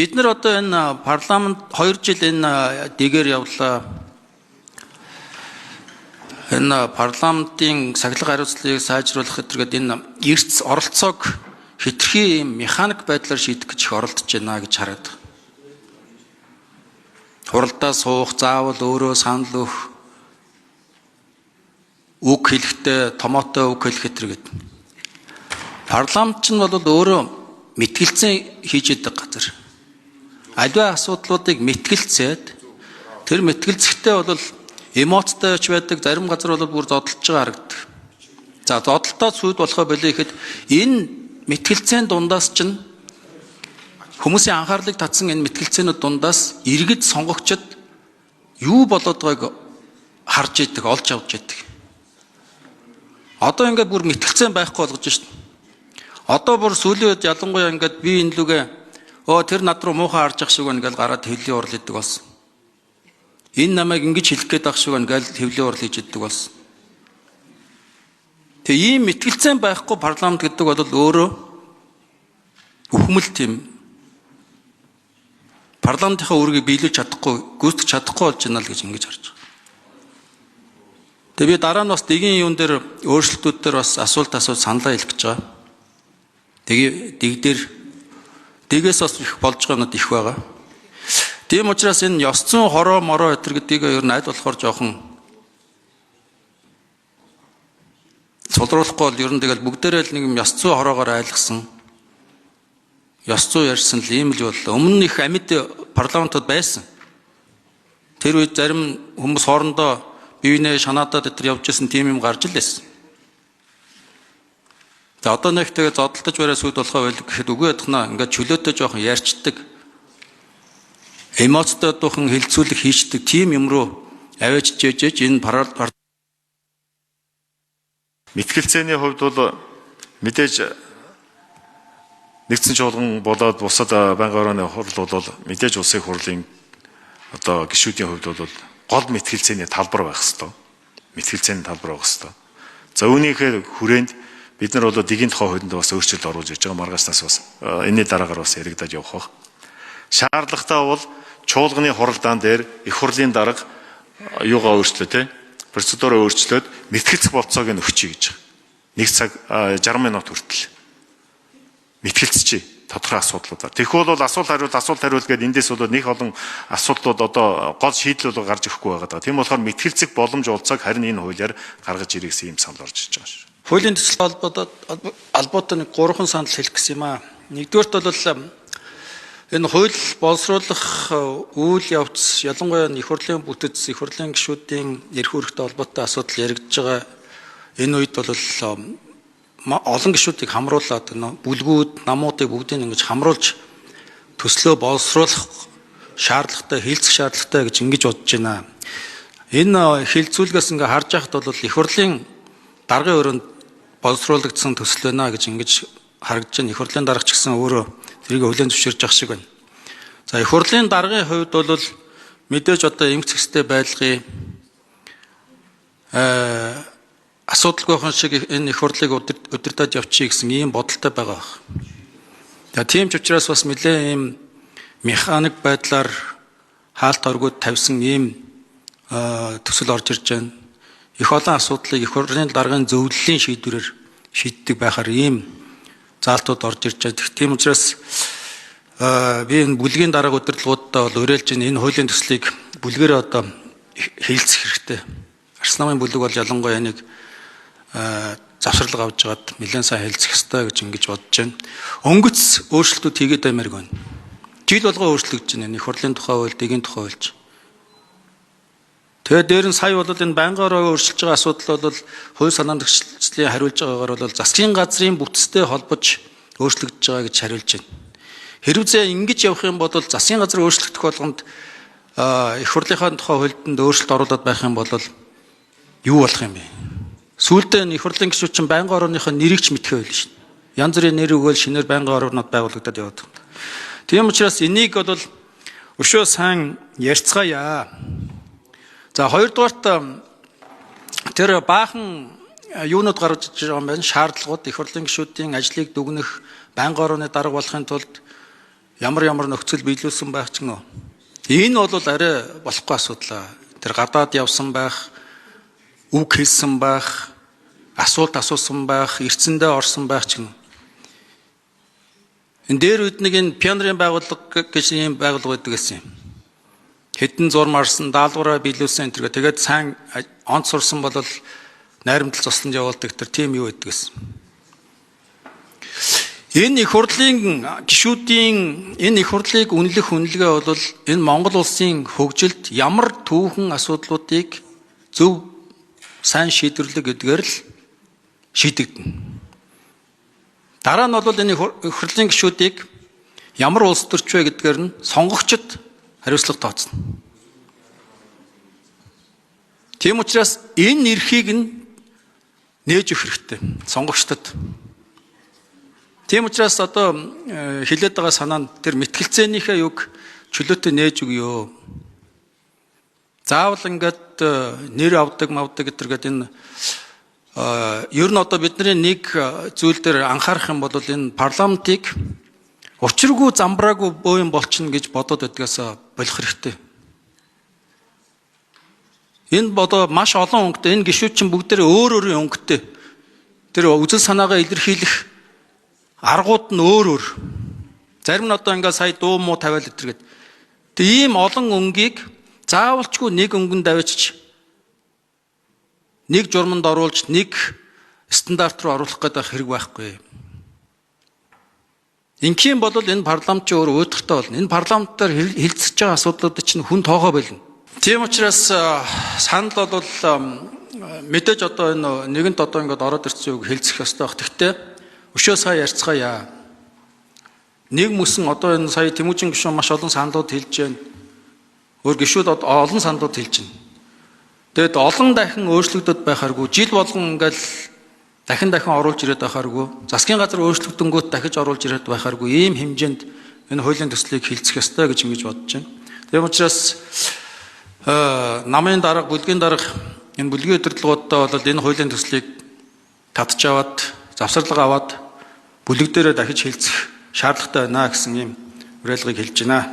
бид нар одоо энэ парламент 2 жил энэ дэгээр явлаа. Энэ парламентын сахилга хариуцлагыг сайжруулах гэдэг энэ эрс оролцоог хэтэрхий механик байдлаар шийдэх гэж их оролдож байна гэж хараад. Хуралдаа суух, заавал өөрөө санал өгөх, үг хэлэхдээ томоотой үг хэлэх гэдэг. Парламент ч нь бол өөрөө мэтгэлцэн хийж яадаг газар. Аливаа асуудлуудыг мэтгэлцээд тэр мэтгэлцэхдээ бол эмоцтой ч байдаг, зарим газар бол бүр зодолж байгаа харагддаг. За зодолтой сүйд болохоо болоо ихэд энэ мэтгэлцэн дундаас чинь хүмүүсийн анхаарлыг татсан энэ мэтгэлцэнүүд дундаас иргэд сонгогчд юу болоод байгааг харж идэг, олж авч идэг. Одоо ингээд бүр мэтгэлцэн байхгүй болгож шин. Одоо бүр сүүлийн үед ялангуяа ингээд би энэ лүгээ тэр над руу муухай харж ах шиг ингээд гараад хөвлийн урал идэг болсон. Энэ намайг ингэж хэлэх гээд ах шиг ингээд хөвлийн урал хийж идэг болсон. Тэгээ ийм мэтгэлцэн байхгүй парламент гэдэг бол өөрөө өхмөл тийм парламентынхаа үүргийг биелүүлж чадахгүй, гүйцэтгэж чадахгүй болж байна л гэж ингэж харж байгаа. Тэгээ би дараа нь бас дэгийн юун дээр өөрчлөлтүүд дээр бас асуулт саналаа хэлэх гэж байгаа. Дэгээс бас их болж байгаа юмуд их байгаа. Тийм учраас энэ ёс зүйн хороо мороо гэдгийг ер нь аль болохоор жоохон сулруулахгүй бол ер нь тэгэл бүгдээрээ л нэг юм ёс зүйн хороогоор айлгсан. Ёс зүй ярьсан л ийм л боллоо. Өмнө их амьд парламентууд байсан. Тэр үед зарим хүмүүс хоорондоо биенээ шанаадаад өтер явж исэн тийм юм гарч л байсан. За одоо нэг тэгээ зодтолтож барай сүйд болохоо байл гэхэд үгүй ядахнаа ингээд чөлөөтэй жоохон ярьцдаг. Эмоцтой дуухан хилцүүлэг хийждэг тийм юм руу аваачж ээжэж энэ мэтгэлцээний хувьд бол мэдээж нэгдсэн чуулган болоод бусад байнгын орооны хурал бол мэдээж улсын хурлын одоо гишүүдийн хувьд бол гол мэтгэлцээний талбар байх ёстой. Мэтгэлцээний талбар байх ёстой. За үүнийхээ хүрээнд бид нар бол дэгийн тухай хуулинд бас өөрчлөлт оруулж ирж байгаа. Маргаашнаас бас энэний дараагаар бас яригдаад явах баг. Шаардлагатай бол чуулганы хуралдаан дээр их хурлын дарга юугаа өөрчлөө те процедураа өөрчлөөд мэтгэлцэх болцоог нь өгчий гэж. 1 цаг 60 минут хүртэл мэтгэлцчихье тодорхой асуудлуудаар. Тэгэхгүй бол асуулт хариулт гэдэг эндээс бол нэг олон асуудлууд одоо гол шийдлүүд гарч ирэхгүй байгаа. Тийм болохоор мэтгэлцэх боломж олцоог харин энэ хуулиар гаргаж ирэх гэсэн юм санал орж иж байгаа шүү. Хуулийн төсөл албатай нэг 3 санал хэлэх гэсэн юм аа. Нэгдүгээрт бол энэ хууль боловсруулах үйл явц ялангуяа их хурлын бүтэц, их хурлын гишүүдийн эрх үүрэгтэй холбоотой асуудал яригдж байгаа. Энэ үед бол олон гишүүдийг хамруулад бүлгүүд, намуудыг бүгдийг ингэж хамруулж төслөө боловсруулах шаардлагатай, хилцэх шаардлагатай гэж ингэж бодож байна. Энэ хилцүүлгээс ингээ харж байхад бол их хурлын даргын өрөөнд боловсруулагдсан төсөл байна гэж ингэж харагдаж байна. Их хурлын дарга ч гэсэн өөрөө тэрийг хүлээн зөвшөөрж ах шиг байна. За их хурлын даргын хувьд бол мэдээж одоо эмх зэгстэй байлгын асуудалгүйхэн шиг энэ их хурлыг удирдах явчих гэсэн ийм бодолтой байгаа. За тийм ч учраас бас нэлээд ийм механик байдлаар хаалт оргууд тавьсан ийм төсөл орж ирж байна. Их олон асуудлыг их хурлын даргын зөвлөлийн шийдвэрээр шийддэг байхаар ийм заалтууд орж ирж байгаа. Тийм учраас би энэ бүлгийн дарга удирдлагуудаа бол уриалж энэ хуулийн төслийг бүлгээр одоо хэлцэх хэрэгтэй. Арс намын бүлэг бол ялангуяа нэг завсарлага авж гаад нэлээд сайн хэлцэх ёстой гэж ингэж бодож байна. Өнгөц өөрчлөлтүүд хийгээд баймарг байна. Жил болгоо өөрчлөгдөж байна. Их хурлын тухай хууль, дэгийн тухай хуульч. Тэгээд дээр нь сая бол энэ байнгын ороо өөрчилж байгаа асуудал бол хууль санааны төгслийн хариулж байгаагаар бол засгийн газрын бүтцтэй холбож өөрчлөгдөж байгаа гэж хариулж байна. Хэрвээ ингэж явах юм бол засгийн газар өөрчлөгдөх болгонд их хурлынхаа тухай хуульд өөрчлөлт оруулаад байх юм бол юу болох юм бэ? Сүүлдээ их хурлын гишүүд чинь байнгын орооныхоо нэрийг ч мэдхээ байл шин. Янз бүрийн нэр өгөөл шинээр байнгын ороонод байгуулагдаад яваад байна. Тийм учраас энийг бол өшөө сайн ярьцгаая. За хоёрдугаарт тэр баахан юунууд гарч иж байгаа юм байна. Шаардлагууд их хурлын гишүүдийн ажлыг дүгнэх, байнгын орооны дарга болохын тулд ямар нөхцөл биелүүлсэн байх ч гэнэ. Энэ бол арай болохгүй асуудал. Тэр гадаад явсан байх, үг хэлсэн байх, асуулт асуусан байх, эрдсэндээ орсон байх ч гэнэ. Энэ дээр үед нэг энэ пионерын байгууллага гэж ийм байгууллага байдаг гэсэн юм. Хэдэн зурм арсан, даалгавраа биелүүлсэн энэ төргээ. Тэгээд сайн онц сурсан бол найрамдал цусланд явуулдаг тэр тим юу байдаг гэсэн. Энэ их хурлын гишүүдийн энэ их хурлыг үнэлэх үнэлгээ бол энэ Монгол улсын хөгжилд ямар түүхэн асуудлуудыг зөв сайн шийдвэрлэх гэдгээр л шийдэгдэнэ. Дараа нь бол энэ их хурлын гишүүдийг ямар улс төрч вэ гэдгээр нь сонгогчд хариуцлага тооцно. Тийм учраас энэ эрхийг нь нээж өгөх хэрэгтэй сонгогчдод. Тийм учраас одоо хилээд байгаа санаа нь тэр мэтгэлцээнийхээ юг чөлөөтэй нээж өгөө. Заавал ингээд нэр авдаг гэдэргээд энэ ер нь одоо бидний нэг зүйл дээр анхаарах юм бол энэ парламентыг учиргүй замбраагүй бөөм болчихно гэж бодоод байдгаас болох хэрэгтэй. Энэ бодоо маш олон өнгөтэй энэ гишүүд чинь бүгдээрээ өөр өнгөтэй. Тэр үзэл санаагаа илэрхийлэх аргууд нь өөр. Зарим нь одоо ингээд сая дуу муу тавиал гэтэргээд. Тэг ийм олон өнгийг заавалчгүй нэг өнгөнд давчиж нэг журманд оруулж нэг стандарт руу оруулах гэдэг хэрэг байхгүй. Ингийн бол энэ парламент ч өөр өөдөртэй болно. Энэ парламентаар хилцэж байгаа асуудлууд чинь хүн тоогоо болно. Тийм учраас санал бол мэдээж одоо энэ нэгэнт одоо ингээд ороод ирсэн үг хэлцэх ёстой баг. Гэхдээ өшөө сая ярьцгаая. Нэг мөсөн одоо энэ сая Тэмүүжин гишүүн маш олон саналууд хэлж байна. Өөр гишүүд олон саналууд хэлж байна. Тэгэд олон дахин өөрчлөгдөд байхааргүй жил болгон ингээл дахин оруулж ирээд байхааргүй засгийн газар өөрчлөгдөнгөт дахиж оруулж ирээд байхааргүй ийм хэмжээнд энэ хуулийн төслийг хилцэх ёстой гэж ингэж бодож байна. Тийм учраас намын дарга бүлгийн дарга энэ бүлгийн удирдлагуудаа бол энэ хуулийн төслийг татж аваад завсарлага аваад бүлэг дээрээ дахиж хилцэх шаардлагатай байна гэсэн ийм уриалгыг хэлж байна.